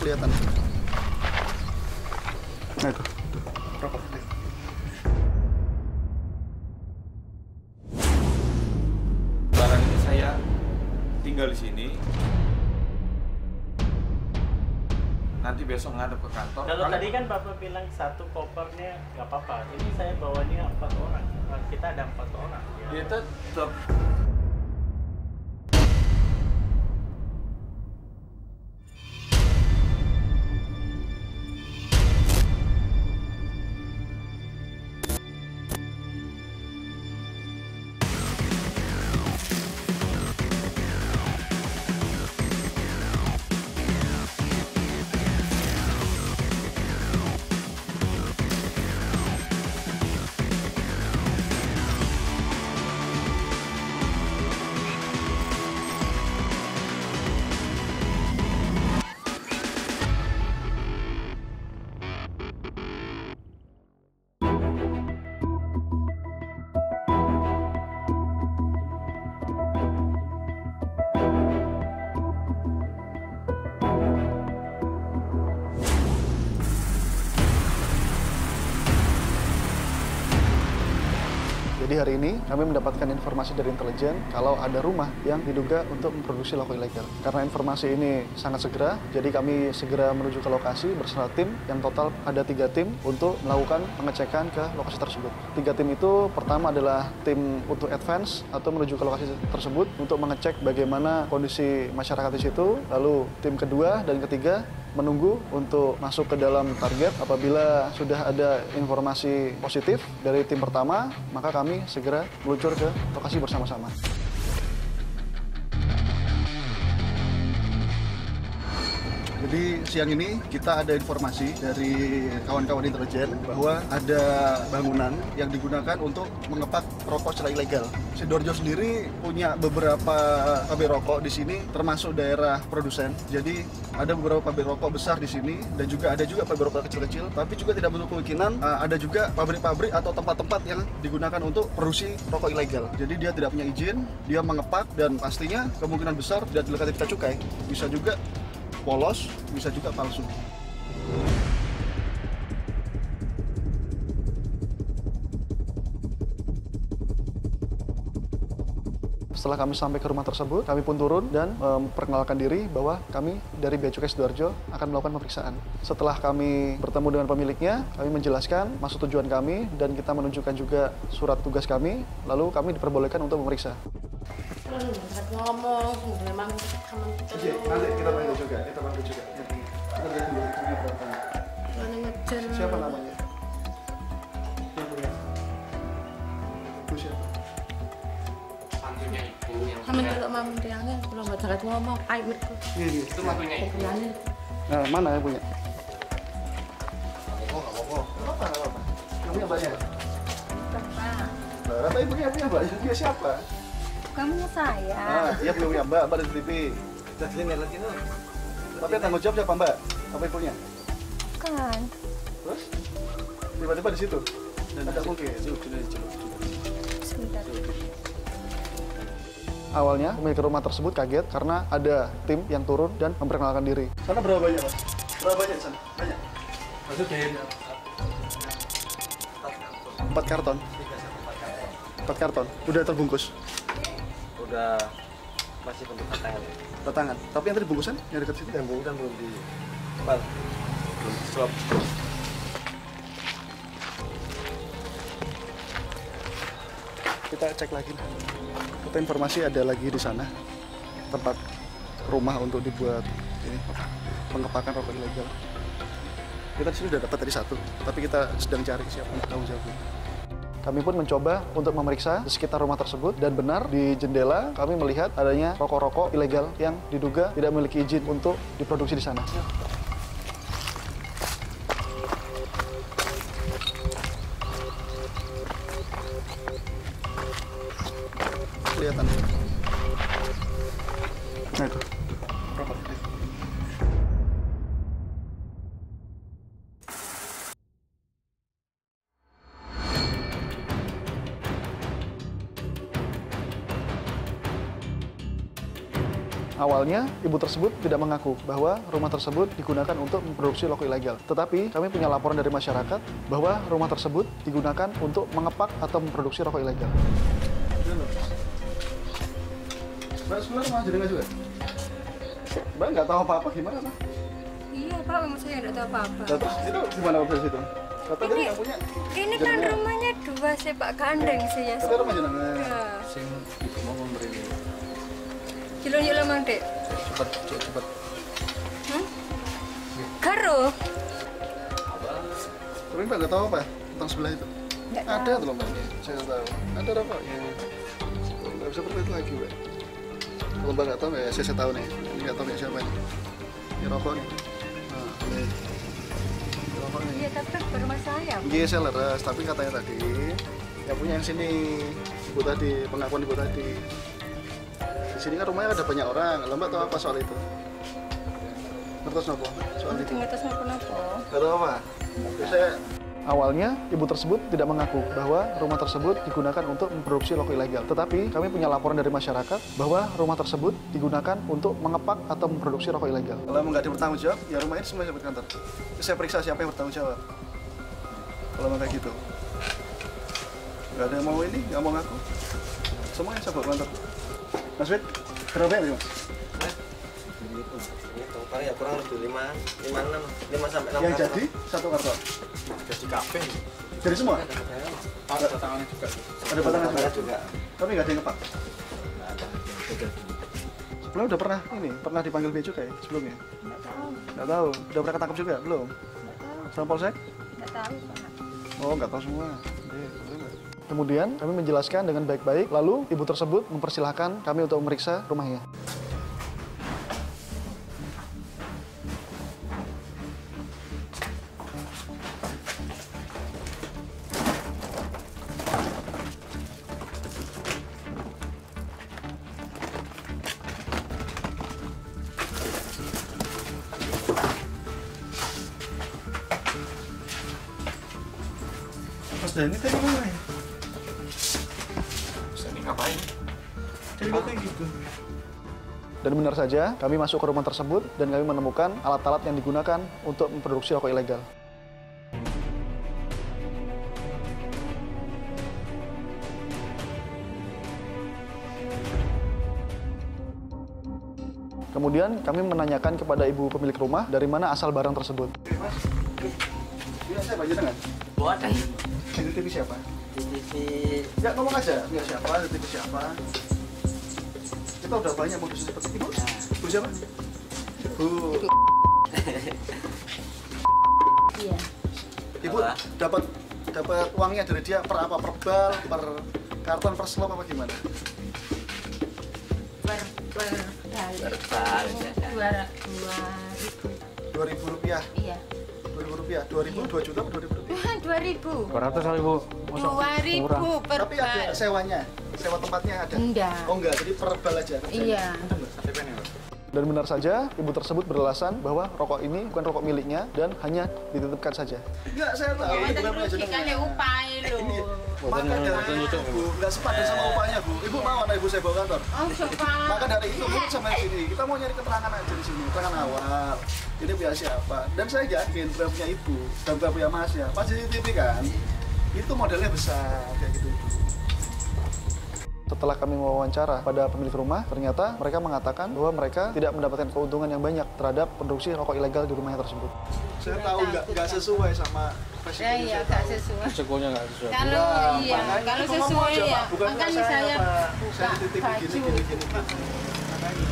kelihatan. Nah itu. Rokok. Barang ini saya tinggal di sini. Nanti besok ngadep ke kantor. Kalau tadi kan Bapak bilang satu kopernya nggak apa-apa. Ini saya bawanya 4 orang. Kita ada 4 orang. Kita tetap Jadi hari ini kami mendapatkan informasi dari intelijen kalau ada rumah yang diduga untuk memproduksi rokok ilegal. Karena informasi ini sangat segera, jadi kami segera menuju ke lokasi bersama tim yang total ada 3 tim untuk melakukan pengecekan ke lokasi tersebut. 3 tim itu pertama adalah tim untuk advance atau menuju ke lokasi tersebut untuk mengecek bagaimana kondisi masyarakat di situ. Lalu tim kedua dan ketiga menunggu untuk masuk ke dalam target. Apabila sudah ada informasi positif dari tim pertama, maka kami segera meluncur ke lokasi bersama-sama. Jadi siang ini kita ada informasi dari kawan-kawan intelijen bahwa ada bangunan yang digunakan untuk mengepak rokok secara ilegal. Sidoarjo sendiri punya beberapa pabrik rokok di sini, termasuk daerah produsen. Jadi ada beberapa pabrik rokok besar di sini dan juga ada pabrik rokok kecil-kecil. Tapi juga tidak menutup kemungkinan ada juga pabrik-pabrik atau tempat-tempat yang digunakan untuk produksi rokok ilegal. Jadi dia tidak punya izin, dia mengepak dan pastinya kemungkinan besar tidak dilengkapi pita cukai. Bisa juga polos, bisa juga palsu. Setelah kami sampai ke rumah tersebut, kami pun turun dan memperkenalkan diri bahwa kami dari Bea Cukai Sidoarjo akan melakukan pemeriksaan. Setelah kami bertemu dengan pemiliknya, kami menjelaskan maksud tujuan kami dan kita menunjukkan juga surat tugas kami, lalu kami diperbolehkan untuk memeriksa. Ngomong, memang kamu Oke, nanti kita bantu juga, kita lihat dulu berapa. ngejar. Siapa namanya? Yang punya? Itu siapa? Mantunya ibu yang Kami kalau mau mendiangnya, kalau nggak jaga ngomong, air itu. Iya. itu mantunya ibu. Nah, mana yang punya? Nggak apa-apa. Namanya banyak. Bapak, Berapa ibunya punya mbak? Dia siapa? kamu saya. Iya punya mbak di TV. Jadi lagi tuh. Tapi tanggung jawab siapa mbak? Apa ibunya? Kan. Terus? Tiba-tiba di situ? Tidak mungkin. Sebentar. Awalnya pemilik rumah tersebut kaget karena ada tim yang turun dan memperkenalkan diri. Sana berapa banyak pak? Berapa banyak di sana? Banyak? Maksud dari 4 karton. 4 karton. Udah terbungkus? udah masih bentuk tangan. Tangan. Tapi yang tadi bungkusan yang dekat situ? Yang bungkusan belum di belum swab. Kita cek lagi. Kita informasi ada lagi di sana tempat rumah untuk dibuat ini pengepakan rokok ilegal. Kita di sini sudah dapat tadi 1, tapi kita sedang cari siapa yang tahu jawabnya. Kami pun mencoba untuk memeriksa di sekitar rumah tersebut dan benar di jendela kami melihat adanya rokok-rokok ilegal yang diduga tidak memiliki izin untuk diproduksi di sana. Kelihatan. Nah itu. Awalnya, ibu tersebut tidak mengaku bahwa rumah tersebut digunakan untuk memproduksi rokok ilegal. Tetapi, kami punya laporan dari masyarakat bahwa rumah tersebut digunakan untuk mengepak atau memproduksi rokok ilegal. Mbak, sekolah rumah jenengan juga? Mbak nggak tahu apa-apa gimana, Pak? Iya Pak, memang saya nggak tahu apa-apa. Terus itu gimana waktu itu? Kata tadi nggak punya? Ini kan Jenengan. rumahnya dua sih Pak, gandeng sih ya. Itu rumah jenengan. Ya. Sing mau memberi Cilon yuk lemang dek. cepet. Karo. Tapi Mbak nggak tahu apa tentang sebelah itu? Nggak Ada tahu. tuh Mbak, saya nggak tahu. Ada rokoknya. Nggak bisa seperti itu lagi, Mbak. Kalau Mbak nggak tahu ya, saya tahu nih. Ini nggak tahu nih siapa ini. Ini rokok nih. Nah, ini rokok nih. Iya tapi ke rumah saya. Iya, saya leres. Tapi katanya tadi yang punya yang sini, ibu tadi, pengakuan ibu tadi. Di sini kan rumahnya ada banyak orang. Lah Mbak tahu apa soal itu? Ngertos apa soal itu? Ngetes napa-napa. Gak tahu apa? Saya awalnya ibu tersebut tidak mengaku bahwa rumah tersebut digunakan untuk memproduksi rokok ilegal. Tetapi kami punya laporan dari masyarakat bahwa rumah tersebut digunakan untuk mengepak atau memproduksi rokok ilegal. Kalau nggak ada bertanggung jawab, ya rumah ini semua sampai kantor. Saya periksa siapa yang bertanggung jawab. Kalau kayak gitu, nggak ada yang mau ini, nggak mau ngaku. Semuanya saya bawa ke kantor. Mas Fit, berapa ya Mas? Itu paling ya kurang lebih 5 sampai 6 Yang karton. jadi satu karton. Jadi kafe. Jadi semua? Ada tangannya juga. Ada batangan Ada juga? juga. Tapi nggak ada yang ngepak. Nggak ada. Sebelumnya udah pernah dipanggil bea cukai sebelumnya? Nggak tahu. Nggak tahu. Udah pernah ketangkap juga? Belum? Nggak tahu. Sama Polsek? Nggak tahu Pak. Oh, nggak tahu semua. Kemudian kami menjelaskan dengan baik-baik, lalu ibu tersebut mempersilahkan kami untuk memeriksa rumahnya. Mas Dani tadi mana ya? Ini ngapain? Jadi kayak gitu. Dan benar saja, kami masuk ke rumah tersebut dan kami menemukan alat-alat yang digunakan untuk memproduksi rokok ilegal. Kemudian kami menanyakan kepada ibu pemilik rumah dari mana asal barang tersebut. Mas, ini saya baca dengan. Buat Ini TV siapa? Di TV Ya ngomong aja, ya siapa, TV siapa. Kita udah banyak modus seperti itu. Bu siapa? Bu. Iya. Ibu dapat uangnya dari dia per apa? Per bal, per karton, per slop apa gimana? Per Rp2.000. Iya. Rp2.000. 2.000, 2 juta, 2.000 rupiah. 2.000. 200 kali Bu. 2.000 per Tapi ada bal. sewanya, sewa tempatnya ada. Enggak. Oh enggak, jadi per bal aja. Iya. KTP nih Pak. Dan benar saja, ibu tersebut beralasan bahwa rokok ini bukan rokok miliknya dan hanya dititipkan saja. Enggak, saya tahu. Kita Itu bukan merugikan jenengan. ya upah Ini lo. maka dari itu Bu, nggak sepadan sama upahnya Bu. Ibu mau anak ibu saya bawa kantor. Oh, sopan. Maka dari itu Bu sama sini, kita mau nyari keterangan aja di sini, keterangan awal. Ini punya siapa? Dan saya yakin bukan punya ibu dan bukan punya Mas ya. Pas CCTV kan, itu modelnya besar kayak gitu. Setelah kami mewawancara pada pemilik rumah, ternyata mereka mengatakan bahwa mereka tidak mendapatkan keuntungan yang banyak terhadap produksi rokok ilegal di rumahnya tersebut. Saya tahu nggak sesuai sama Ya iya, nggak sesuai. Resikonya nggak sesuai. Kalau iya, kalau sesuai ya, makanya saya buka baju.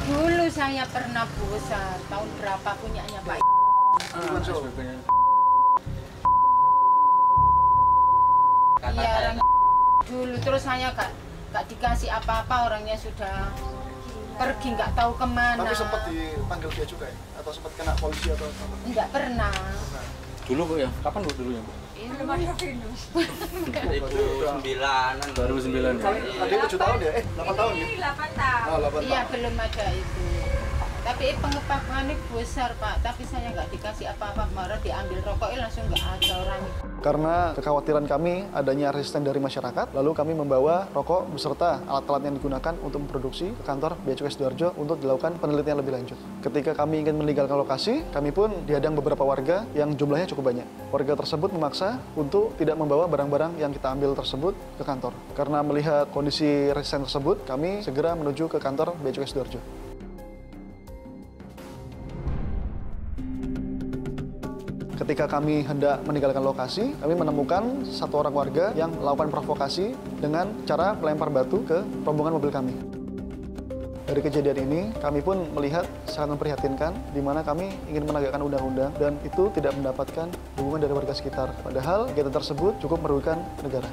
Dulu saya pernah puasa, tahun berapa punyanya Pak. SPP-nya. Iya, orang dulu terus saya nggak dikasih apa-apa, orangnya sudah pergi nggak tahu kemana. Tapi sempat dipanggil dia juga ya? Atau sempat kena polisi atau apa? Nggak pernah. Dulu Bu ya? Kapan Bu dulunya Bu? Ini 2009-an. 2009 ya? Tadi 7 tahun ya? 8 tahun ya? 8 tahun. Oh, 8 Iya, tahun. belum ada itu. Tapi pengepakannya besar Pak, tapi saya nggak dikasih apa-apa, malah diambil rokoknya langsung nggak ada orangnya. Karena kekhawatiran kami adanya resisten dari masyarakat, lalu kami membawa rokok beserta alat-alat yang digunakan untuk memproduksi ke kantor Bea Cukai Sidoarjo untuk dilakukan penelitian lebih lanjut. Ketika kami ingin meninggalkan lokasi, kami pun dihadang beberapa warga yang jumlahnya cukup banyak. Warga tersebut memaksa untuk tidak membawa barang-barang yang kita ambil tersebut ke kantor. Karena melihat kondisi resisten tersebut, kami segera menuju ke kantor Bea Cukai Sidoarjo. Ketika kami hendak meninggalkan lokasi, kami menemukan satu orang warga yang melakukan provokasi dengan cara melempar batu ke rombongan mobil kami. Dari kejadian ini, kami pun melihat sangat memprihatinkan, di mana kami ingin menegakkan undang-undang dan itu tidak mendapatkan dukungan dari warga sekitar. Padahal kegiatan tersebut cukup merugikan negara.